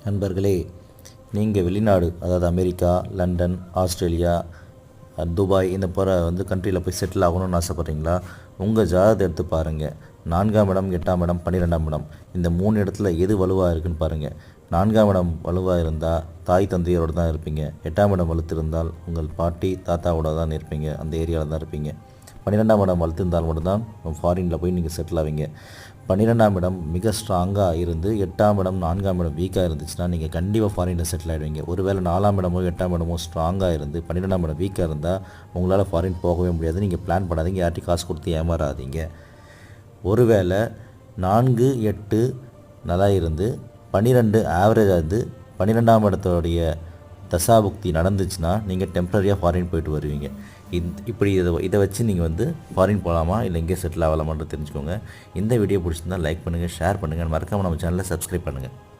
நண்பர்களே, நீங்கள் வெளிநாடு, அதாவது அமெரிக்கா, லண்டன், ஆஸ்திரேலியா, துபாய் இந்த போகிற கண்ட்ரியில் போய் செட்டில் ஆகணும்னு ஆசைப்பட்றீங்களா? உங்கள் ஜாதகத்தை எடுத்து பாருங்கள். 4ஆம் இடம், 8ஆம் இடம், 12ஆம் இடம், இந்த 3 இடத்துல எது வலுவாக இருக்குதுன்னு பாருங்கள். 4ஆம் இடம் வலுவாக இருந்தால் தாய் தந்தையரோடு தான் இருப்பீங்க. 8ஆம் இடம் வலுத்திருந்தால் உங்கள் பாட்டி தாத்தாவோட தான் இருப்பீங்க, அந்த ஏரியாவில் தான் இருப்பீங்க. 12ஆம் இடம் வலுத்திருந்தால் மட்டும்தான் ஃபாரினில் போய் நீங்கள் செட்டில் ஆவீங்க. 12ஆம் இடம் மிக ஸ்ட்ராங்காக இருந்து 8ஆம் இடம் 4ஆம் இடம் வீக்காக இருந்துச்சுன்னா நீங்கள் கண்டிப்பாக ஃபாரினில் செட்டில் ஆகிடுவீங்க. ஒருவேளை 4ஆம் இடமோ 8ஆம் இடமோ ஸ்ட்ராங்காக இருந்து 12ஆம் இடம் வீக்காக இருந்தால் உங்களால் ஃபாரின் போகவே முடியாது. நீங்கள் பிளான் பண்ணாதீங்க, யார்ட்டையும் காசு கொடுத்து ஏமாறாதீங்க. ஒருவேளை 4, 8 நல்லா இருந்து 12 ஆவரேஜாக இருந்து 12ஆம் இடத்தோடைய தசாபுக்தி நடந்துச்சுன்னா நீங்கள் டெம்ப்ரரியாக ஃபாரின் போயிட்டு வருவீங்க. இப்படி இதை வச்சு நீங்கள் ஃபாரின் போகலாமா இல்லை எங்கே செட்டில் ஆகலாமான்னு தெரிஞ்சுக்கோங்க. இந்த வீடியோ பிடிச்சிருந்தால் லைக் பண்ணுங்கள், ஷேர் பண்ணுங்கள், மறக்காமல் நம்ம சேனலை சப்ஸ்கிரைப் பண்ணுங்கள்.